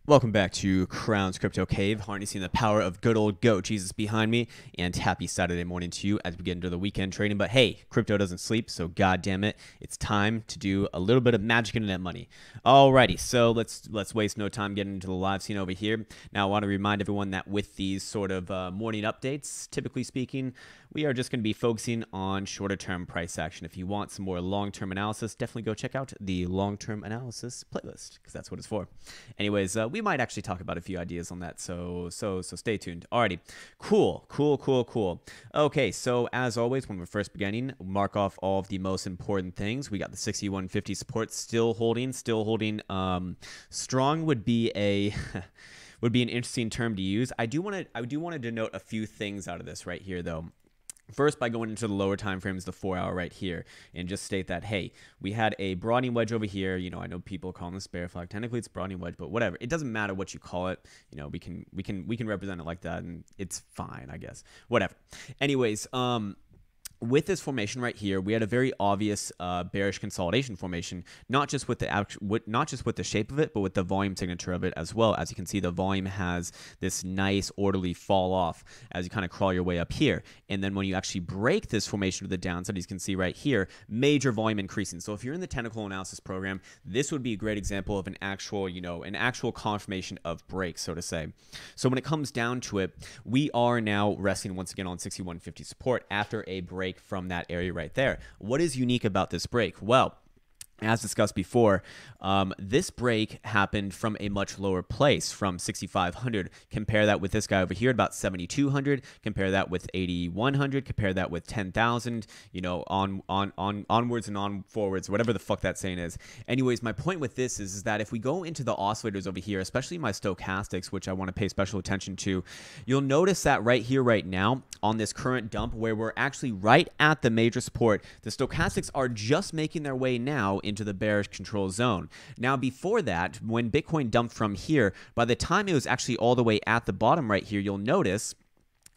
Welcome back to Crown's Crypto Cave, harnessing the power of good old goat Jesus behind me, and happy Saturday morning to you as we get into the weekend trading. But hey, crypto doesn't sleep, so god damn it, it's time to do a little bit of magic internet money. Alrighty, so let's waste no time getting into the live scene over here. Now I want to remind everyone that with these sort of morning updates, typically speaking, we are just going to be focusing on shorter term price action. If you want some more long-term analysis, definitely go check out the long-term analysis playlist, because that's what it's for. Anyways, we might actually talk about a few ideas on that, so stay tuned. Alrighty, cool. Okay, so as always, when we're first beginning, mark off all of the most important things. We got the 6150 support still holding. Strong would be a would be an interesting term to use. I do want to denote a few things out of this right here, though. First, by going into the lower time frames, the 4 hour right here, and just state that, hey, we had a broadening wedge over here. You know, I know people call this bear flag. Technically, it's broadening wedge, but whatever. It doesn't matter what you call it. You know, we can represent it like that, and it's fine, I guess. Whatever. Anyways, with this formation right here, we had a very obvious bearish consolidation formation, not just with the shape of it, but with the volume signature of it as well. As you can see, the volume has this nice orderly fall off as you kind of crawl your way up here. And then when you actually break this formation to the downside, as you can see right here, major volume increasing. So if you're in the technical analysis program, this would be a great example of an actual, an actual confirmation of break, so to say. So when it comes down to it, we are now resting once again on 6150 support after a break from that area right there. What is unique about this break? Well, as discussed before, this break happened from a much lower place, from 6,500. Compare that with this guy over here at about 7,200. Compare that with 8,100. Compare that with 10,000. You know, onwards and on forwards, whatever the fuck that saying is. Anyways, my point with this is that if we go into the oscillators over here, especially my stochastics, which I want to pay special attention to, you'll notice that right here, right now, on this current dump, where we're actually right at the major support, the stochastics are just making their way now into the bearish control zone. Now, before that, when Bitcoin dumped from here, by the time it was actually all the way at the bottom right here, you'll notice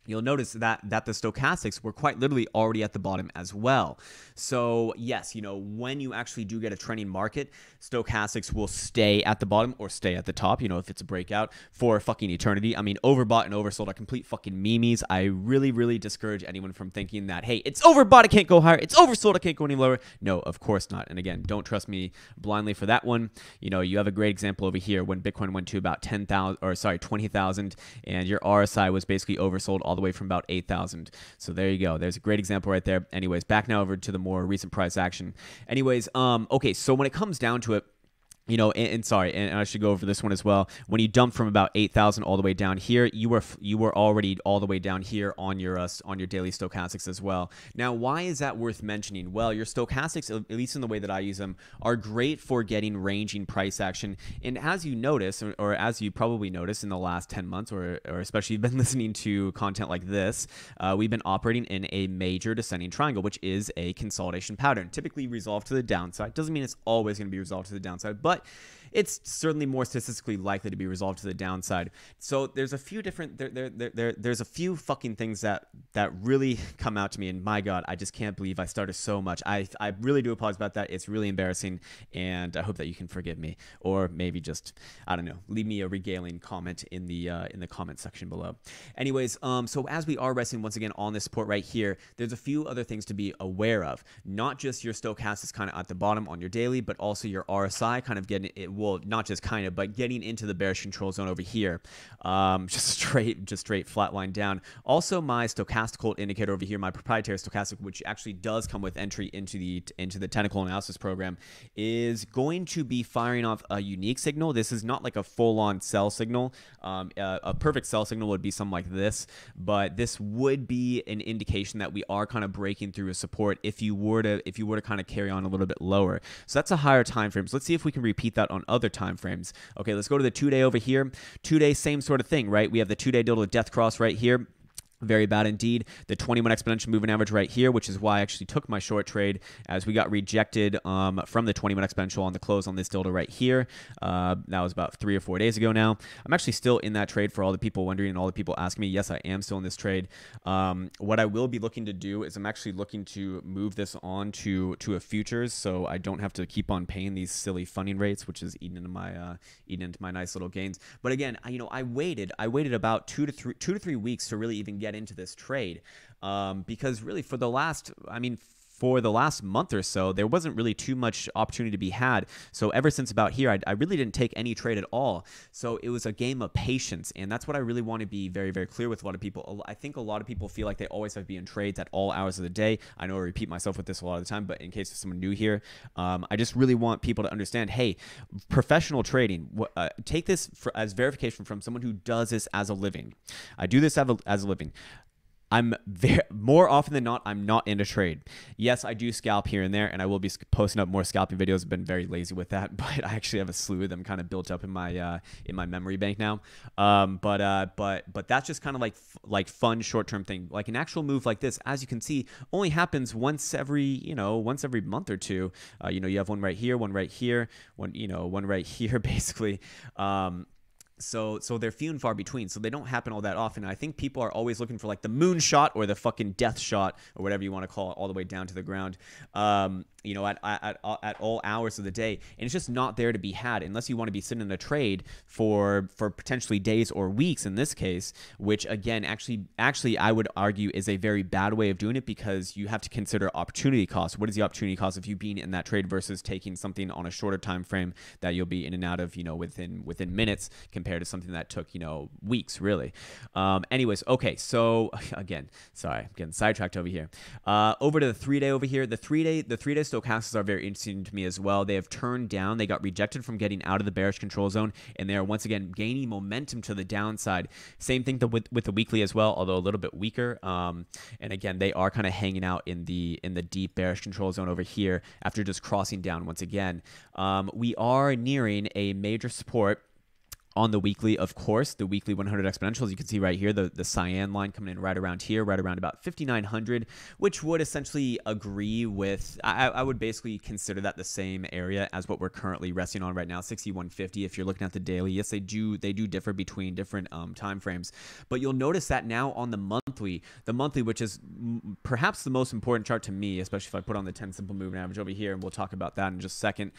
that the stochastics were quite literally already at the bottom as well. So yes, when you actually do get a trending market, stochastics will stay at the bottom or stay at the top, if it's a breakout, for fucking eternity. I mean, overbought and oversold are complete fucking memes. I really discourage anyone from thinking that, hey, it's overbought, it can't go higher, it's oversold, it can't go any lower. No, of course not. And again, don't trust me blindly for that one. You have a great example over here when Bitcoin went to about 20,000, and your RSI was basically oversold all the way from about 8,000. So there you go. There's a great example right there. Anyways, back now over to the more recent price action. Anyways, okay, so when it comes down to it, and I should go over this one as well. When you dump from about 8,000 all the way down here, you were already all the way down here on your daily stochastics as well. Now, why is that worth mentioning? Well, your stochastics, at least in the way that I use them, are great for getting ranging price action. And as you notice, or as you probably noticed in the last 10 months, or especially you've been listening to content like this, we've been operating in a major descending triangle, which is a consolidation pattern, typically resolved to the downside. Doesn't mean it's always going to be resolved to the downside, but it's certainly more statistically likely to be resolved to the downside. So there's a few different there's a few fucking things that really come out to me, and my god, I just can't believe I started so much. I really do apologize about that. It's really embarrassing, and I hope that you can forgive me, or maybe just, I don't know, leave me a regaling comment in the comment section below. Anyways, so as we are resting once again on this support right here, there's a few other things to be aware of. Not just your stochastics kind of at the bottom on your daily, but also your RSI kind of getting it. Well, not just kind of, but getting into the bearish control zone over here. Just straight flat line down. Also, my stochastical indicator over here, my proprietary stochastic, which actually does come with entry into the technical analysis program, is going to be firing off a unique signal. This is not like a full-on sell signal. A perfect sell signal would be something like this, but this would be an indication that we are kind of breaking through a support if you were to kind of carry on a little bit lower. So that's a higher time frame. So let's see if we can repeat that on other time frames. Okay, let's go to the 2-day over here. 2-day, same sort of thing, right? We have the 2-day dildo death cross right here. Very bad indeed. The 21 exponential moving average right here, which is why I actually took my short trade as we got rejected from the 21 exponential on the close on this dildo right here. That was about 3 or 4 days ago now. I'm actually still in that trade for all the people wondering and all the people asking me. Yes, I am still in this trade. What I will be looking to do is I'm actually looking to move this on to a futures, so I don't have to keep on paying these silly funding rates, which is eating into my nice little gains. But again, I waited about 2 to 3 weeks to really even get into this trade, because really for the last month or so, there wasn't really too much opportunity to be had. So ever since about here, I really didn't take any trade at all. So it was a game of patience, and that's what I really want to be very, very clear with a lot of people. I think a lot of people feel like they always have to be in trades at all hours of the day. I know I repeat myself with this a lot of the time, but in case of someone new here, I just really want people to understand, hey, professional trading, take this as verification from someone who does this as a living. I do this as a living. More often than not, I'm not in a trade. Yes, I do scalp here and there, and I will be posting up more scalping videos. I've been very lazy with that, but I actually have a slew of them kind of built up in my memory bank now. But that's just kind of like fun short-term thing. Like an actual move like this, as you can see, only happens once every month or two. You have one right here, one right here, one right here, basically. So they're few and far between, so they don't happen all that often. I think people are always looking for like the moon shot or the fucking death shot or whatever you want to call it, all the way down to the ground, at all hours of the day, and it's just not there to be had unless you want to be sitting in a trade for potentially days or weeks in this case, which again, actually I would argue is a very bad way of doing it, because you have to consider opportunity cost. What is the opportunity cost of you being in that trade versus taking something on a shorter time frame that you'll be in and out of, within minutes, compared to something that took, weeks, really. Anyways, okay, so again, sorry, I'm getting sidetracked over here. Over to the 3-day over here. The 3-day stochastics are very interesting to me as well. They have turned down. They got rejected from getting out of the bearish control zone, and they are once again gaining momentum to the downside. Same thing with the weekly as well, although a little bit weaker. And again, they are kind of hanging out in the deep bearish control zone over here after just crossing down once again. We are nearing a major support on the weekly, of course, the weekly 100 exponentials. You can see right here, the cyan line coming in right around here, right around about 5,900, which would essentially agree with, I would basically consider that the same area as what we're currently resting on right now, 6,150. If you're looking at the daily, yes, they do differ between different time frames, but you'll notice that now on the monthly, which is perhaps the most important chart to me, especially if I put on the 10 simple moving average over here, and we'll talk about that in just a second.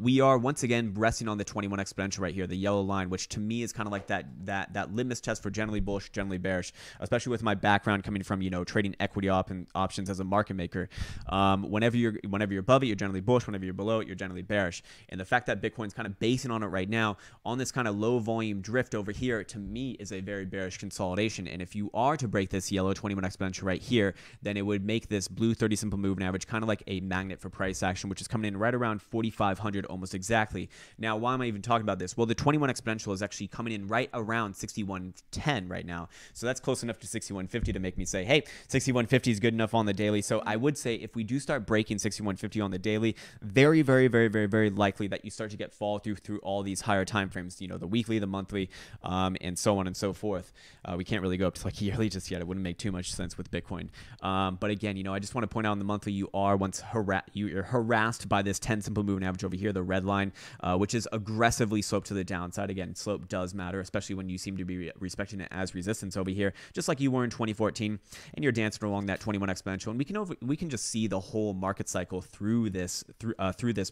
We are once again resting on the 21 exponential right here, the yellow line, which to me is kind of like that litmus test for generally bullish, generally bearish, especially with my background coming from, trading equity options as a market maker. Whenever you're above it, you're generally bullish. Whenever you're below it, you're generally bearish. And the fact that Bitcoin's kind of basing on it right now, on this kind of low volume drift over here, to me is a very bearish consolidation. And if you are to break this yellow 21 exponential right here, then it would make this blue 30 simple moving average kind of like a magnet for price action, which is coming in right around 4,500 almost exactly. Now, why am I even talking about this? Well, the 21 exponential is actually coming in right around 6110 right now. So that's close enough to 6150 to make me say, hey, 6150 is good enough on the daily. So I would say if we do start breaking 6150 on the daily, very, very, very, very, very likely that you start to get fall through all these higher time frames, the weekly, the monthly, and so on and so forth. We can't really go up to like yearly just yet. It wouldn't make too much sense with Bitcoin. But again, I just want to point out on the monthly, you're harassed by this 10 simple moving average over here, the red line, which is aggressively sloped to the downside. Again, slope does matter, especially when you seem to be respecting it as resistance over here, just like you were in 2014, and you're dancing along that 21 exponential. And we can just see the whole market cycle through this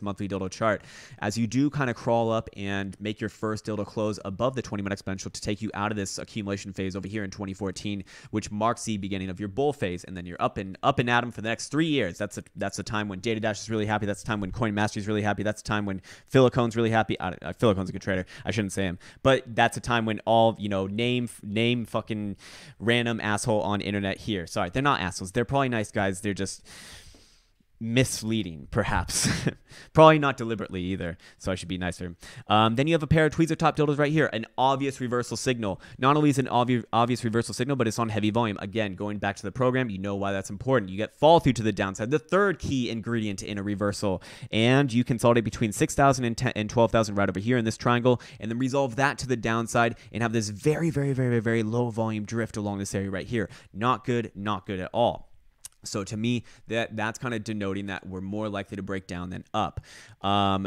monthly dildo chart as you do kind of crawl up and make your first dildo close above the 21 exponential to take you out of this accumulation phase over here in 2014, which marks the beginning of your bull phase, and then you're up and at 'em for the next 3 years. That's the time when Data Dash is really happy. That's the time when Coin Mastery is really happy. That's the time when Philicone's really happy. Philicone's a good trader. I shouldn't say him. But that's a time when all, name fucking random asshole on internet here. Sorry, they're not assholes. They're probably nice guys. They're just misleading, perhaps. Probably not deliberately either, so I should be nicer. Then you have a pair of tweezer top dildos right here, an obvious reversal signal. Not only is it an obvious reversal signal, but it's on heavy volume. Again, going back to the program, you know why that's important. You get fall through to the downside, the third key ingredient in a reversal, and you consolidate between 6,000 and 12,000 right over here in this triangle, and then resolve that to the downside and have this very, very, very, very low volume drift along this area right here. Not good at all. So to me, that's kind of denoting that we're more likely to break down than up.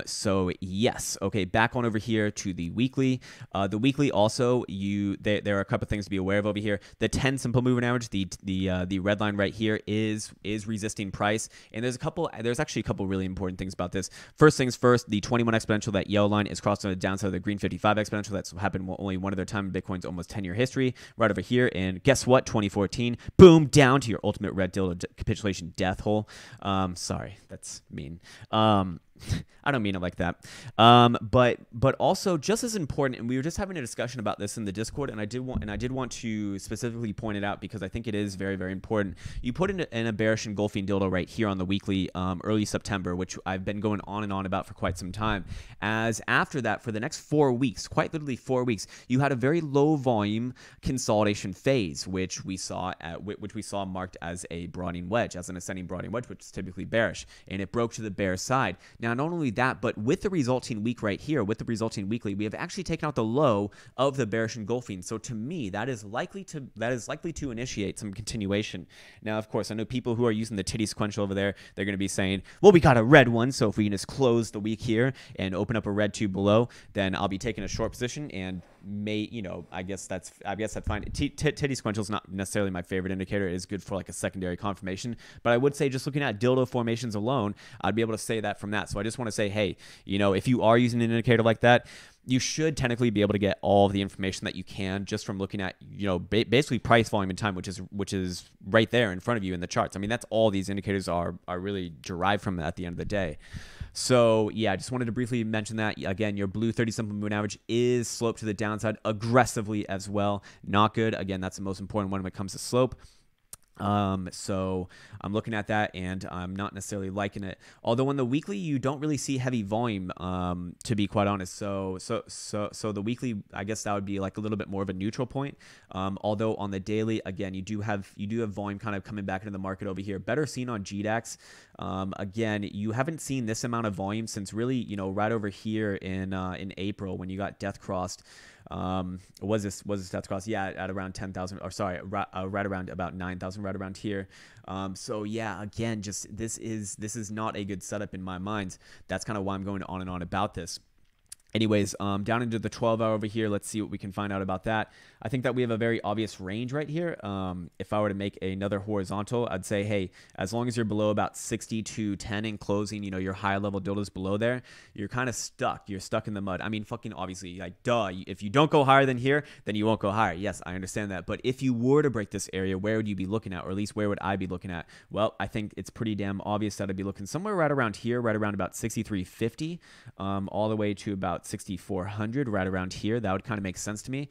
So yes, okay, back on over here to the weekly. The weekly also, there are a couple things to be aware of over here. The 10 simple moving average, the red line right here is resisting price, and there's actually a couple really important things about this. First things first, the 21 exponential, that yellow line, is crossed on the downside of the green 55 exponential. That's happened only one other time in Bitcoin's almost 10-year history, right over here. And guess what? 2014, boom, down to your ultimate red dildo capitulation death hole. Sorry, that's mean. I don't mean it like that. But also just as important, and we were just having a discussion about this in the Discord, and I did want to specifically point it out because I think it is very, very important. You put in a bearish engulfing dildo right here on the weekly early September, which I've been going on and on about for quite some time. As after that, for the next 4 weeks, quite literally 4 weeks, you had a very low volume consolidation phase, which we saw marked as a broadening wedge, as an ascending broadening wedge, which is typically bearish, and it broke to the bear side. Now, not only that, but with the resulting week right here, with the resulting weekly, we have actually taken out the low of the bearish engulfing. So to me, that is likely to initiate some continuation. Now, of course, I know people who are using the titty sequential over there, they're going to be saying, well, we got a red one, so if we can just close the week here and open up a red two below, then I'll be taking a short position, and I guess that's fine. Titty sequential is not necessarily my favorite indicator. It is good for like a secondary confirmation, but I would say just looking at dildo formations alone, I'd be able to say that from that. So I just want to say, hey, if you are using an indicator like that, you should technically be able to get all of the information that you can just from looking at, basically price, volume, and time, which is right there in front of you in the charts. I mean, that's all these indicators are really derived from at the end of the day. So yeah, I just wanted to briefly mention that. Again, your blue 30 simple moving average is sloped to the downside aggressively as well. Not good. Again, that's the most important one when it comes to slope. So I'm looking at that and I'm not necessarily liking it. Although on the weekly, you don't really see heavy volume, to be quite honest. So the weekly, I guess that would be like a little bit more of a neutral point. Although on the daily, again, you do have volume kind of coming back into the market over here. Better seen on GDAX. Again, you haven't seen this amount of volume since really, right over here in April when you got death crossed. Was this death cross? Yeah, at around 10,000, or sorry, right around about 9,000, right around here. So yeah, again, just this is not a good setup in my mind. That's kind of why I'm going on and on about this. Anyways, down into the 12-hour over here, let's see what we can find out about that. I think that we have a very obvious range right here. If I were to make another horizontal, I'd say, hey, as long as you're below about 60 to 10 in closing, your higher level dildos below there, you're kind of stuck. You're stuck in the mud. I mean, fucking obviously, like, duh. If you don't go higher than here, then you won't go higher. Yes, I understand that. But if you were to break this area, where would you be looking at? Or at least where would I be looking at? Well, I think it's pretty damn obvious that I'd be looking somewhere right around here, right around about 6,350, all the way to about 6,400, right around here. That would kind of make sense to me.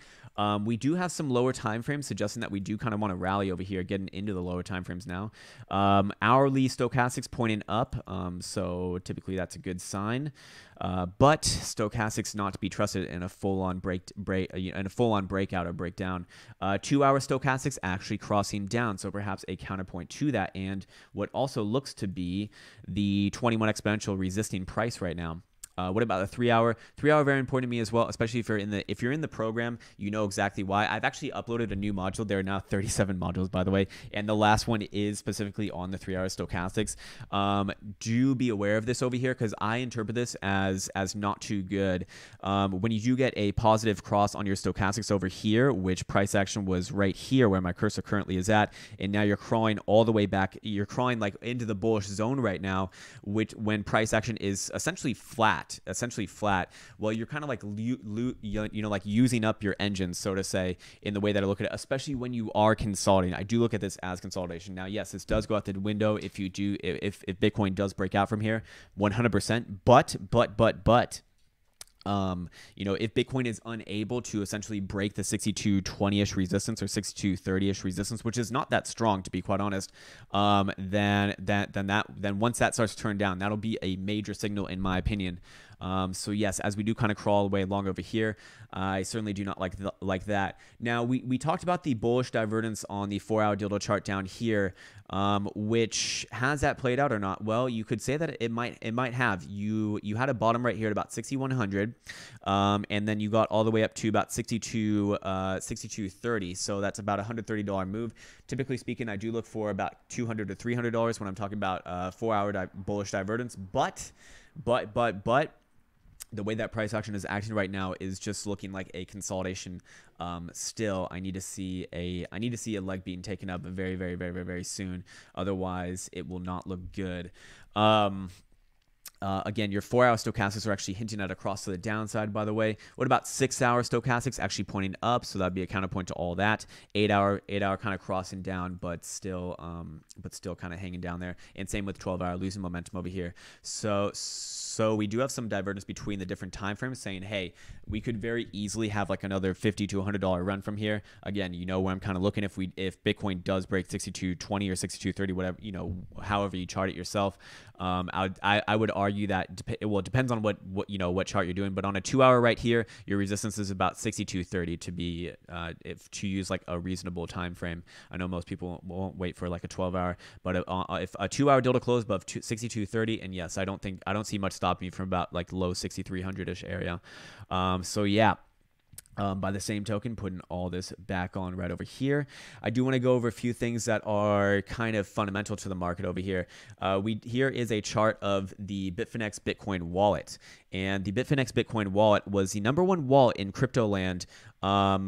We do have some lower time frames suggesting that we do kind of want to rally over here, getting into the lower time frames now. Hourly stochastics pointing up, so typically that's a good sign. But stochastics not to be trusted in a full-on breakout or breakdown. 2-hour stochastics actually crossing down, so perhaps a counterpoint to that, and what also looks to be the 21 exponential resisting price right now. What about the 3-hour? 3-hour very important to me as well, especially if you're in the program, you know exactly why. I've actually uploaded a new module. There are now 37 modules, by the way, and the last one is specifically on the 3-hour stochastics. Do be aware of this over here because I interpret this as not too good. When you do get a positive cross on your stochastics over here, which price action was right here where my cursor currently is at, and now you're crawling all the way back. You're crawling like into the bullish zone right now, which when price action is essentially flat. Well, you're kind of like like using up your engine, so to say, in the way that I look at it, especially when you are consolidating. I do look at this as consolidation. Now, yes, this does go out the window if Bitcoin does break out from here, 100%. But If Bitcoin is unable to essentially break the 6220-ish resistance or 6230-ish resistance, which is not that strong to be quite honest, then once that starts to turn down, that'll be a major signal in my opinion. So yes, as we do kind of crawl away along over here, I certainly do not like that. Now we talked about the bullish divergence on the 4-hour dildo chart down here, which has that played out or not? Well, you could say that it might have. You had a bottom right here at about 6100, and then you got all the way up to about 6230. So that's about $130 move. Typically speaking, I do look for about $200 to $300 when I'm talking about 4-hour bullish divergence, but the way that price action is acting right now is just looking like a consolidation. Still, I need to see a leg being taken up very, very, very, very, very soon. Otherwise, it will not look good. Again, your 4-hour stochastics are actually hinting at a cross to the downside, by the way. What about 6-hour stochastics actually pointing up? So that'd be a counterpoint to all that. 8-hour kind of crossing down, but still kind of hanging down there. And same with 12-hour losing momentum over here. So we do have some divergence between the different time frames, saying, hey, we could very easily have like another $50 to $100 run from here. Again, where I'm kind of looking if Bitcoin does break 6220 or 6230, whatever, however you chart it yourself. I would argue that it depends on what chart you're doing, but on a 2-hour right here, your resistance is about 6230 to be to use like a reasonable time frame. I know most people won't wait for like a 12-hour, but if a 2-hour dildo close above 6230, and yes, I don't see much stopping me from about like low 6300-ish area. So yeah. By the same token, putting all this back on right over here, I do want to go over a few things that are kind of fundamental to the market over here. Here is a chart of the Bitfinex Bitcoin wallet. And the Bitfinex Bitcoin wallet was the #1 wallet in crypto land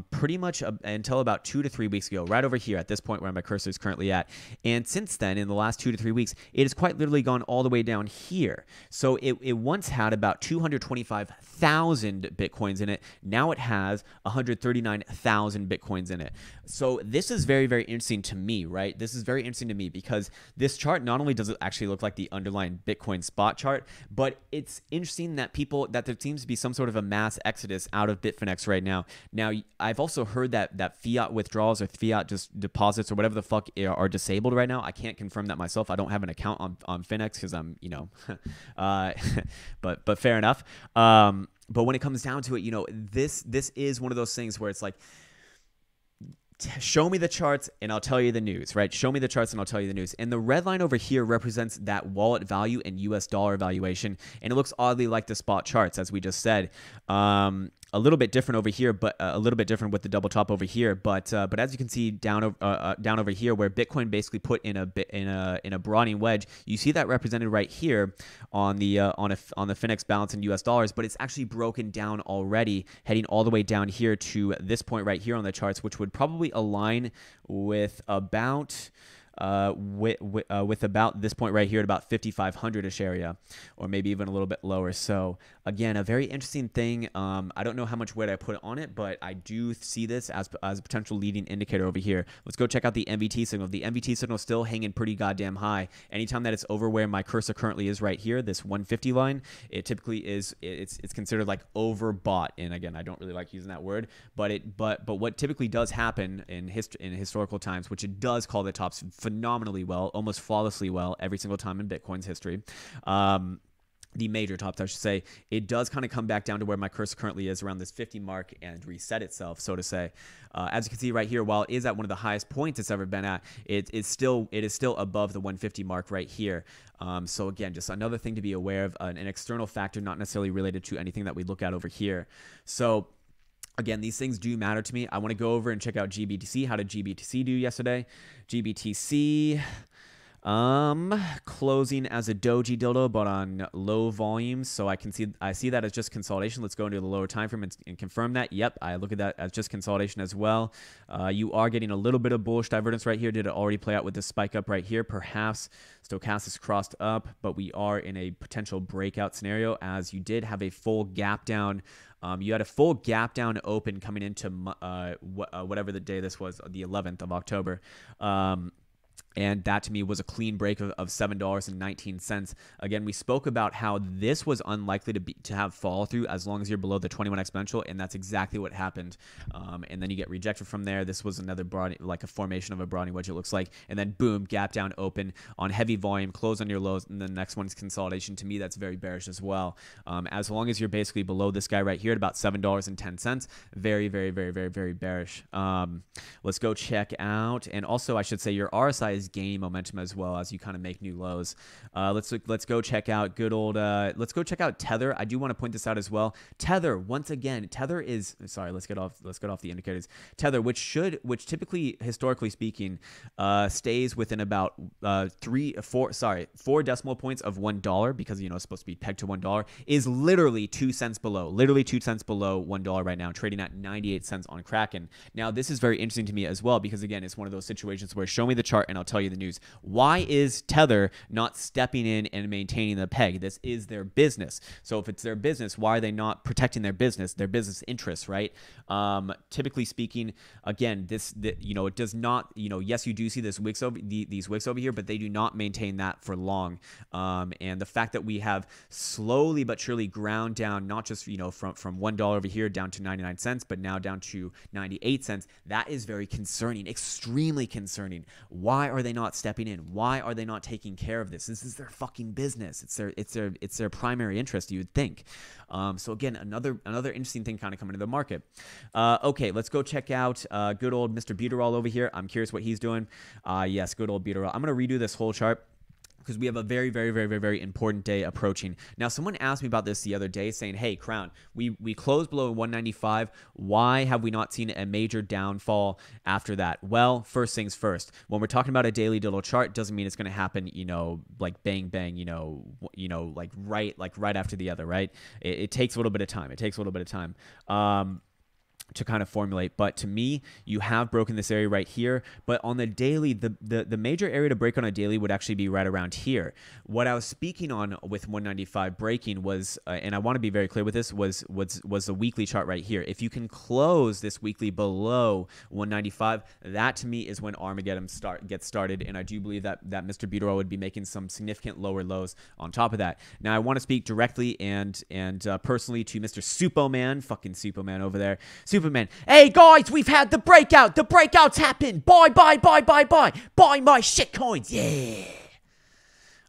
pretty much until about 2 to 3 weeks ago, right over here at this point where my cursor is currently at. And since then, in the last 2 to 3 weeks, it has quite literally gone all the way down here. So it once had about 225,000 Bitcoins in it. Now it has 139,000 Bitcoins in it. So this is very, very interesting to me, right? This is very interesting to me because this chart, not only does it actually look like the underlying Bitcoin spot chart, but it's interesting that there seems to be some sort of a mass exodus out of Bitfinex right now. Now, I've also heard that fiat withdrawals or fiat just deposits or whatever the fuck are disabled right now. I can't confirm that myself. I don't have an account on Finex because I'm, but fair enough. But when it comes down to it, this is one of those things where it's like, show me the charts and I'll tell you the news, right? Show me the charts and I'll tell you the news. And the red line over here represents that wallet value and US dollar valuation. And it looks oddly like the spot charts, as we just said. A little bit different over here, but a little bit different with the double top over here. But as you can see down over here, where Bitcoin basically put in a broadening wedge, you see that represented right here on the Finex balance in US dollars. But it's actually broken down already, heading all the way down here to this point right here on the charts, which would probably align with about. With about this point right here at about 5,500-ish area, or maybe even a little bit lower. So again, a very interesting thing. I don't know how much weight I put on it, but I do see this as a potential leading indicator over here. Let's go check out the MVT signal. The MVT signal is still hanging pretty goddamn high. Anytime that it's over where my cursor currently is right here, this 150 line, it typically is, it's considered like overbought. And again, I don't really like using that word, but what typically does happen in historical times, which it does call the tops phenomenally well, almost flawlessly well every single time in Bitcoin's history. The major tops, I should say, it does kind of come back down to where my cursor currently is around this 50 mark and reset itself, so to say. As you can see right here, while it is at one of the highest points it's ever been at, it is still above the 150 mark right here. So again, just another thing to be aware of, an external factor, not necessarily related to anything that we look at over here. So again, these things do matter to me. I want to go over and check out GBTC. How did GBTC do yesterday? GBTC closing as a doji dildo, but on low volumes. So I see that as just consolidation. Let's go into the lower time frame and confirm that. Yep, I look at that as just consolidation as well. You are getting a little bit of bullish divergence right here. Did it already play out with this spike up right here? Perhaps stochastics crossed up, but we are in a potential breakout scenario as you did have a full gap down. You had a full gap down open coming into whatever the day this was, the 11th of October. And that to me was a clean break of $7.19. Again, we spoke about how this was unlikely to have follow through as long as you're below the 21 exponential, and that's exactly what happened. And then you get rejected from there. This was another broad, like a formation of a broadening wedge, it looks like. And then boom, gap down, open on heavy volume, close on your lows, and the next one is consolidation. To me, that's very bearish as well. As long as you're basically below this guy right here at about $7.10, very, very, very, very, very bearish. Let's go check out, and also I should say your RSI is gaining momentum as well as you kind of make new lows. Let's go check out good old let's go check out Tether. I do want to point this out as well. Tether, once again, Tether is, sorry, let's get off the indicators. Tether, which typically, historically speaking, stays within about 4 decimal points of $1, because it's supposed to be pegged to $1, is literally 2 cents below, $1 right now, trading at 98 cents on Kraken. Now this is very interesting to me as well, because again, it's one of those situations where show me the chart and I'll tell you the news. Why is Tether not stepping in and maintaining the peg? This is their business. So if it's their business, why are they not protecting their business interests, right? Typically speaking, again, it does not, yes, you do see these wicks over here, but they do not maintain that for long. And the fact that we have slowly but surely ground down, not just, from $1 over here down to 99 cents, but now down to 98 cents, that is very concerning, extremely concerning. Why are they not stepping in? Why are they not taking care of this? This is their fucking business. It's their primary interest, you would think. So again, another interesting thing kind of coming to the market. Okay, let's go check out good old Mr. Buterol over here. I'm curious what he's doing. Yes, good old Buterol. I'm going to redo this whole chart, because we have a very, very, very, very, very important day approaching. Now, someone asked me about this the other day, saying, hey, Crown, we closed below 195. Why have we not seen a major downfall after that? Well, first things first. When we're talking about a daily diddle chart, doesn't mean it's going to happen, like bang, bang, like right after the other, right? It takes a little bit of time. To kind of formulate. But to me, you have broken this area right here. But on the daily, the major area to break on a daily would actually be right around here. What I was speaking on with 195 breaking was, and I want to be very clear with this, was the weekly chart right here. If you can close this weekly below 195, that to me is when Armageddon gets started. And I do believe that Mr. Buterol would be making some significant lower lows on top of that. Now, I want to speak directly and personally to Mr. Supoman, fucking Superman over there. Superman, hey guys, we've had the breakout. The breakout's happened. Buy my shitcoins. Yeah.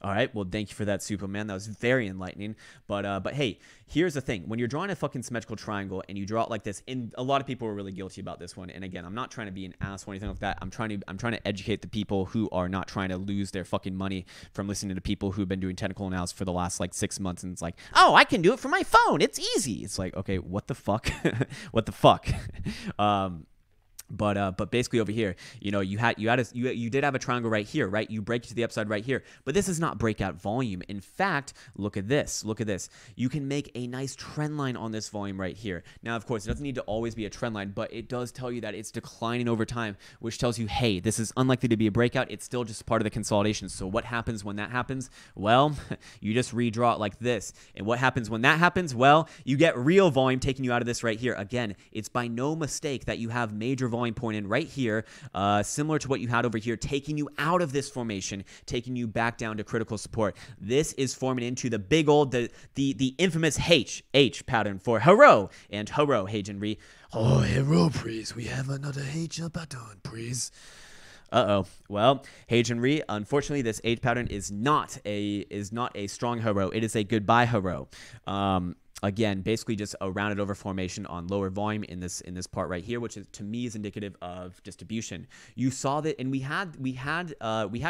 All right, well, thank you for that, Superman. That was very enlightening. But hey, here's the thing. When you're drawing a fucking symmetrical triangle and you draw it like this, and a lot of people are really guilty about this one. And again, I'm not trying to be an ass or anything like that. I'm trying to educate the people who are not trying to lose their fucking money from listening to people who've been doing technical analysis for the last like 6 months, and it's like, oh, I can do it from my phone. It's easy. It's like, okay, what the fuck? What the fuck? But basically over here, you did have a triangle right here, right? You break to the upside right here, but this is not breakout volume. In fact, look at this. You can make a nice trend line on this volume right here. Now, of course, it doesn't need to always be a trend line, but it does tell you that it's declining over time, which tells you, hey, this is unlikely to be a breakout. It's still just part of the consolidation. So what happens when that happens? Well, you just redraw it like this. And what happens when that happens? Well, you get real volume taking you out of this right here. Again, it's by no mistake that you have major volume point in right here, similar to what you had over here, taking you out of this formation, taking you back down to critical support. This is forming into the big old, the infamous H pattern for hero, and hero, Heijenri. Oh, hero, please. We have another H pattern, please. Uh-oh. Well, Heijenri, unfortunately, this H pattern is not a strong hero. It is a goodbye hero. Again, basically just a rounded over formation on lower volume in this part right here, which is, to me, is indicative of distribution. You saw that, and we had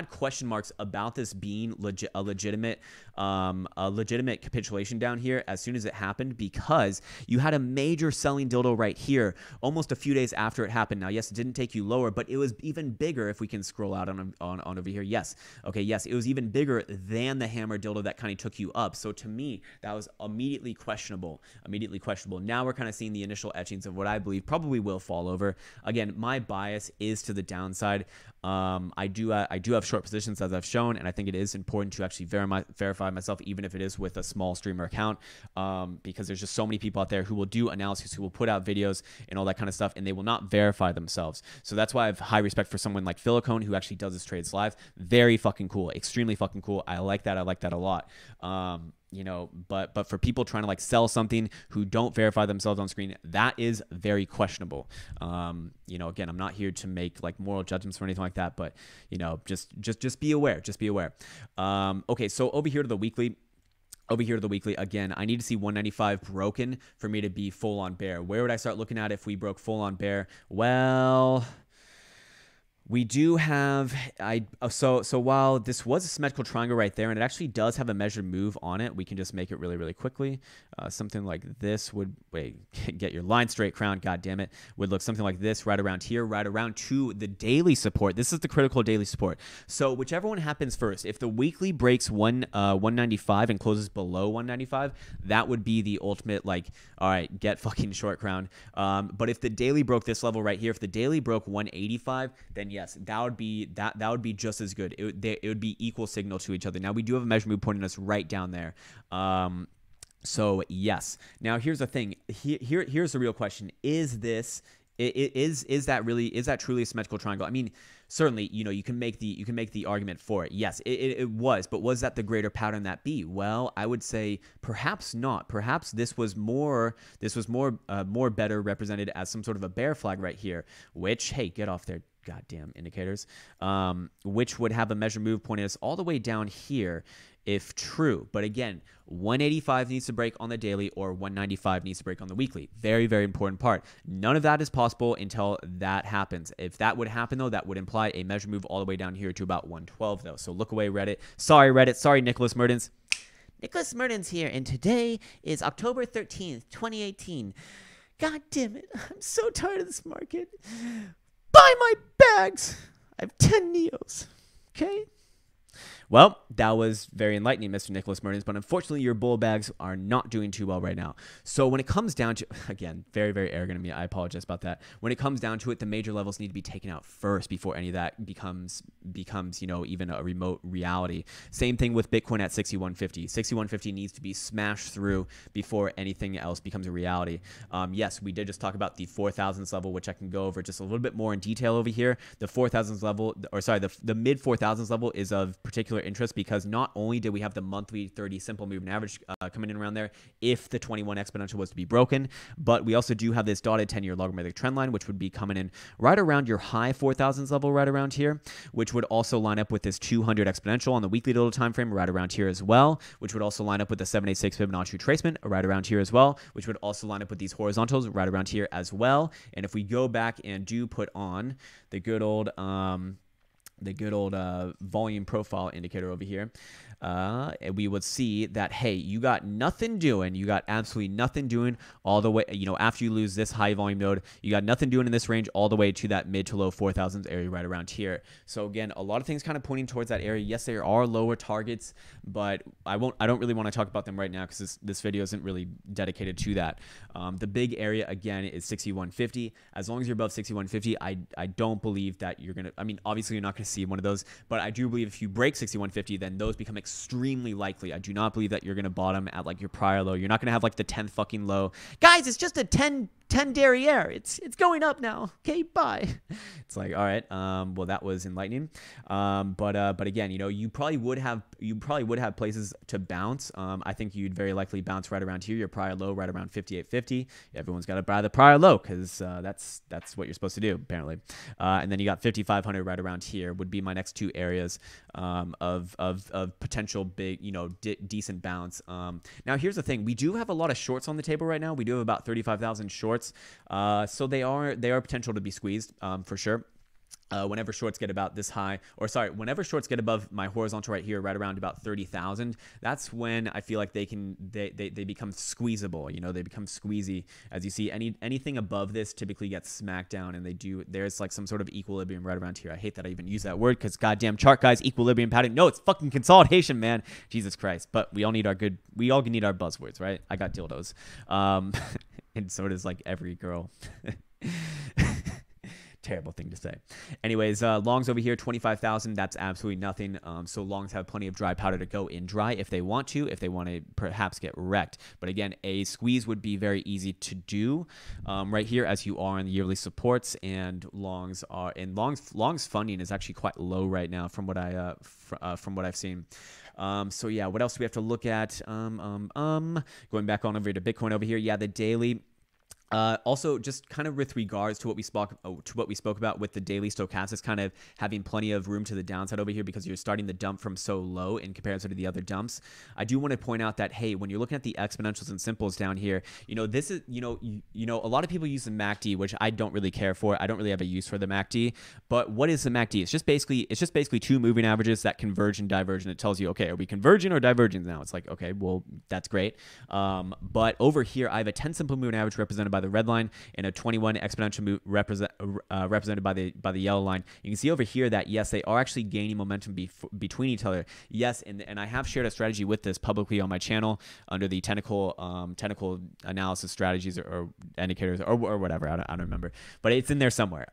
question marks about this being a legitimate capitulation down here as soon as it happened, because you had a major selling dildo right here almost a few days after it happened. Now, yes, it didn't take you lower, but it was even bigger. If we can scroll out on over here, yes, okay, yes, it was even bigger than the hammer dildo that kind of took you up. So to me, that was immediately questionable questionable. Now we're kind of seeing the initial etchings of what I believe probably will fall over. Again, my bias is to the downside. I do have short positions, as I've shown, and I think it is important to actually verify myself, even if it is with a small streamer account, because there's just so many people out there who will do analysis, who will put out videos and all that kind of stuff, and they will not verify themselves. So that's why I have high respect for someone like Philocone, who actually does his trades live. Very fucking cool, extremely fucking cool. I like that a lot. You know, but for people trying to like sell something who don't verify themselves on screen, that is very questionable. You know, again, I'm not here to make like moral judgments or anything like that, but you know, just be aware. Just be aware. Okay, so over here to the weekly. Again, I need to see 195 broken for me to be full on bear. Where would I start looking at if we broke full on bear? Well, we do have, so while this was a symmetrical triangle right there, and it actually does have a measured move on it, we can just make it really, really quickly. Something like this would, get your line straight, Crown, god damn it, would look something like this right around here, right around to the daily support. This is the critical daily support. So whichever one happens first, if the weekly breaks 195 and closes below 195, that would be the ultimate, like, all right, get fucking short, Crown. But if the daily broke this level right here, if the daily broke 185, then yes, that would be just as good. It would be equal signal to each other. Now we do have a measure move pointing us right down there. So yes. Now here's the thing. Here's the real question: is that truly a symmetrical triangle? I mean, certainly, you know, you can make the argument for it. Yes, it was, but was that the greater pattern that be? Well, I would say perhaps not. Perhaps this was more better represented as some sort of a bear flag right here, which, hey, get off there, goddamn indicators, which would have a measure move pointing us all the way down here if true. But again, 185 needs to break on the daily, or 195 needs to break on the weekly. Very, very important part. None of that is possible until that happens. If that would happen, though, that would imply a measure move all the way down here to about 112, though. So look away, Reddit. Sorry, Reddit. Sorry, Nicholas Mertens. Nicholas Mertens here, and today is October 13th, 2018. God damn it. I'm so tired of this market. Buy my bags. I have 10 Neos. Okay? Well, that was very enlightening, Mr. Nicholas Mertens, but unfortunately your bull bags are not doing too well right now. So when it comes down to, again, very, very arrogant of me, I apologize about that. When it comes down to it, the major levels need to be taken out first before any of that becomes, you know, even a remote reality. Same thing with Bitcoin at 6150. 6150 needs to be smashed through before anything else becomes a reality. Yes, we did just talk about the 4000s level, which I can go over just a little bit more in detail over here. The 4000s level, or sorry, the mid 4000s level is of particular interest because not only did we have the monthly 30 simple moving average coming in around there if the 21 exponential was to be broken, but we also do have this dotted 10-year logarithmic trend line, which would be coming in right around your high 4000s level right around here, which would also line up with this 200 exponential on the weekly total time frame right around here as well, which would also line up with the 786 Fibonacci retracement right around here as well, which would also line up with these horizontals right around here as well. And if we go back and do put on the good old volume profile indicator over here, we would see that, hey, you got nothing doing. You got absolutely nothing doing all the way, you know, after you lose this high volume node, you got nothing doing in this range all the way to that mid to low 4000s area right around here. So again, a lot of things kind of pointing towards that area. Yes, there are lower targets, but I don't really want to talk about them right now because this video isn't really dedicated to that. The big area again is 6150. As long as you're above 6150, I don't believe that you're going to, I mean, obviously you're not going to see one of those, but I do believe if you break 6150, then those become extremely likely. I do not believe that you're going to bottom at like your prior low. You're not going to have like the 10th fucking low. Guys, it's just a 10 derriere. It's going up now. Okay, bye. It's like, all right. Well, that was enlightening. But again, you know, you probably would have places to bounce. I think you'd very likely bounce right around here. Your prior low right around 5850. Everyone's got to buy the prior low because that's what you're supposed to do apparently. And then you got 5500 right around here would be my next two areas of potential big, you know, decent bounce. Now here's the thing: we do have a lot of shorts on the table right now. We do have about 35,000 shorts. So they are potential to be squeezed for sure. Whenever shorts get about this high, or sorry, whenever shorts get above my horizontal right here, right around about 30,000, that's when I feel like they become squeezable. You know, they become squeezy. As you see, anything above this typically gets smacked down, and there's like some sort of equilibrium right around here. I hate that I even use that word because goddamn chart guys, equilibrium pattern. No, it's fucking consolidation, man. Jesus Christ. But we all need our buzzwords, right? I got dildos, and so does like every girl. Terrible thing to say. Anyways, longs over here, 25,000. That's absolutely nothing. So longs have plenty of dry powder to go in dry if they want to perhaps get wrecked. But again, a squeeze would be very easy to do right here as you are in the yearly supports, and longs funding is actually quite low right now from what I've seen. So yeah, what else do we have to look at? Going back on over here to Bitcoin over here. Yeah, the daily. Also, just kind of with regards to what we spoke about with the daily stochastics kind of having plenty of room to the downside over here because you're starting the dump from so low in comparison to the other dumps. I do want to point out that, hey, when you're looking at the exponentials and simples down here, this is, a lot of people use the MACD, which I don't really care for. I don't really have a use for the MACD. But what is the MACD? It's just basically two moving averages that converge and diverge, and it tells you, okay, are we converging or diverging now? It's like, okay, well, that's great. But over here, I have a 10 simple moving average represented by the red line and a 21 exponential move represented by the yellow line. You can see over here that yes, they are actually gaining momentum between each other. Yes, and I have shared a strategy with this publicly on my channel under the technical analysis strategies or indicators or whatever. I don't remember, but it's in there somewhere.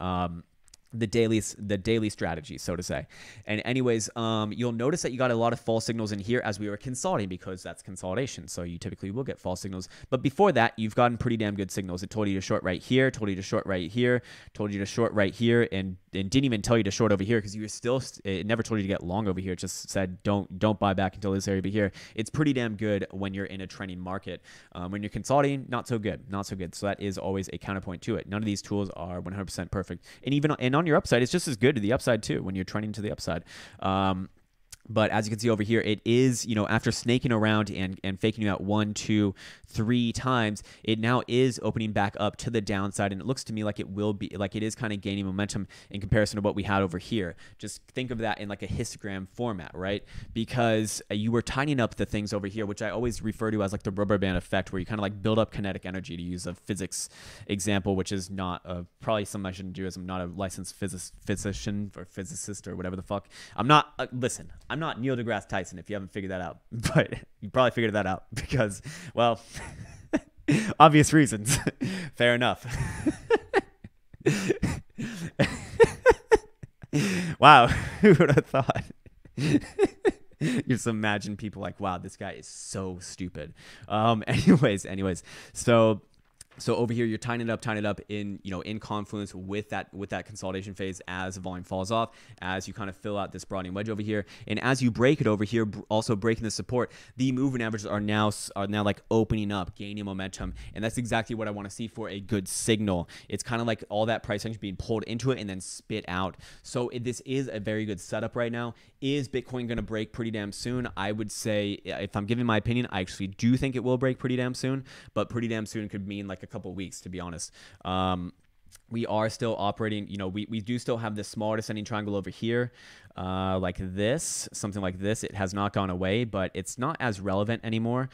The daily strategy, so to say. And anyways, you'll notice that you got a lot of false signals in here as we were consolidating, because that's consolidation. So you typically will get false signals. But before that, you've gotten pretty damn good signals. It told you to short right here, told you to short right here, told you to short right here, and didn't even tell you to short over here because it never told you to get long over here. It just said don't buy back until this area over here. It's pretty damn good when you're in a trending market. When you're consolidating, not so good. So that is always a counterpoint to it. None of these tools are 100% perfect. And on your upside, it's just as good to the upside too when you're trending to the upside. But as you can see over here, it is, after snaking around and faking you out 1, 2, 3 times, it now is opening back up to the downside. And it looks to me like it is kind of gaining momentum in comparison to what we had over here. Just think of that in like a histogram format, right? Because you were tightening up the things over here, which I always refer to as like the rubber band effect, where you kind of like build up kinetic energy, to use a physics example, which is not probably something I shouldn't do, as I'm not a licensed physician or physicist or whatever the fuck. I'm not Neil deGrasse Tyson, if you haven't figured that out, but you probably figured that out because, well, obvious reasons. Fair enough. Wow, who would have thought? You just imagine people like, wow, this guy is so stupid. Anyways, so over here, you're tying it up in confluence with that consolidation phase as the volume falls off, as you kind of fill out this broadening wedge over here, and as you break it over here, also breaking the support, the moving averages are now like opening up, gaining momentum, and that's exactly what I want to see for a good signal. It's kind of like all that price action being pulled into it and then spit out. So this is a very good setup right now. Is Bitcoin going to break pretty damn soon? I would say, if I'm giving my opinion, I actually do think it will break pretty damn soon, but pretty damn soon could mean like a couple weeks, to be honest. We are still operating, we do still have this smaller descending triangle over here, like this, something like this. It has not gone away, but it's not as relevant anymore.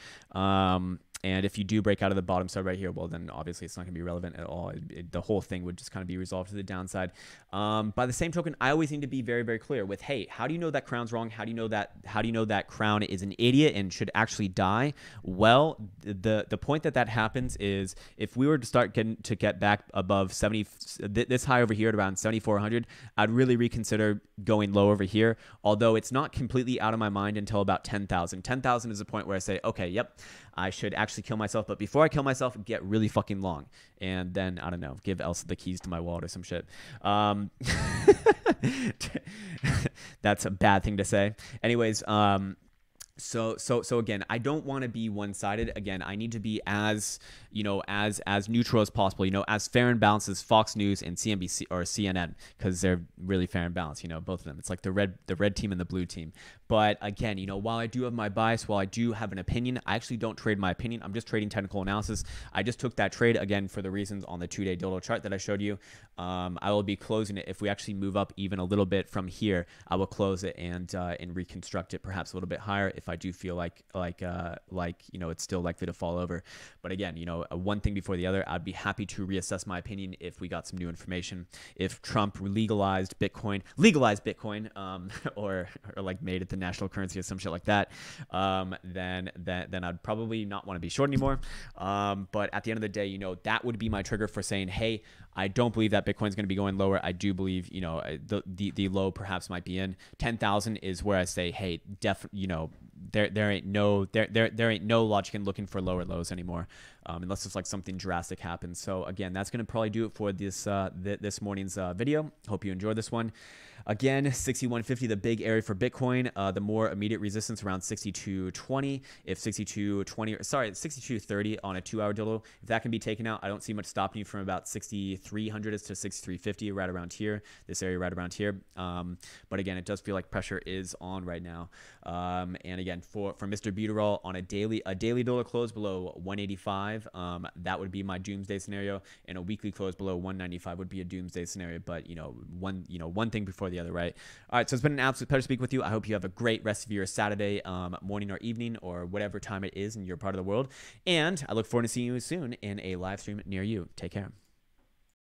And if you do break out of the bottom side right here, well, then obviously it's not going to be relevant at all. The whole thing would just kind of be resolved to the downside. By the same token, I always need to be very, very clear with, hey, how do you know that Crown's wrong? How do you know that Crown is an idiot and should actually die? Well, the point that happens is if we were to start get back above 70, this high over here at around 7,400, I'd really reconsider going low over here. Although it's not completely out of my mind until about 10,000. 10,000 is the point where I say, okay, yep, I should actually kill myself, but before I kill myself, get really fucking long, and then I don't know, give Elsa the keys to my wallet or some shit. That's a bad thing to say. Anyways, so again, I don't want to be one-sided. Again, I need to be as as neutral as possible, as fair and balanced as Fox News and CNBC or CNN, because they're really fair and balanced, both of them. It's like the red team and the blue team. But again, while I do have my bias, while I do have an opinion, I actually don't trade my opinion. I'm just trading technical analysis. I just took that trade again for the reasons on the 2-day dildo chart that I showed you. I will be closing it if we actually move up even a little bit from here. I will close it and reconstruct it perhaps a little bit higher if I do feel like it's still likely to fall over. But again, one thing before the other. I'd be happy to reassess my opinion if we got some new information. If Trump legalized Bitcoin, or like made it the national currency or some shit like that, then I'd probably not want to be short anymore. But at the end of the day, that would be my trigger for saying, hey, I don't believe that Bitcoin is going to be going lower. I do believe, the low perhaps might be in 10,000 is where I say, hey, there ain't no logic in looking for lower lows anymore, unless it's like something drastic happens. So again, that's going to probably do it for this morning's video. Hope you enjoyed this one. Again, 6150, the big area for Bitcoin. The more immediate resistance around 6220. If 6230 on a 2-hour dildo, if that can be taken out, I don't see much stopping you from about 6300 to 6350, right around here. This area right around here. But again, it does feel like pressure is on right now. And again, for Mr. Buterol on a daily dildo close below 185, that would be my doomsday scenario, and a weekly close below 195 would be a doomsday scenario. But one thing before the other, right? All right, so it's been an absolute pleasure to speak with you. I hope you have a great rest of your Saturday morning or evening or whatever time it is in your part of the world, and I look forward to seeing you soon in a live stream near you. Take care.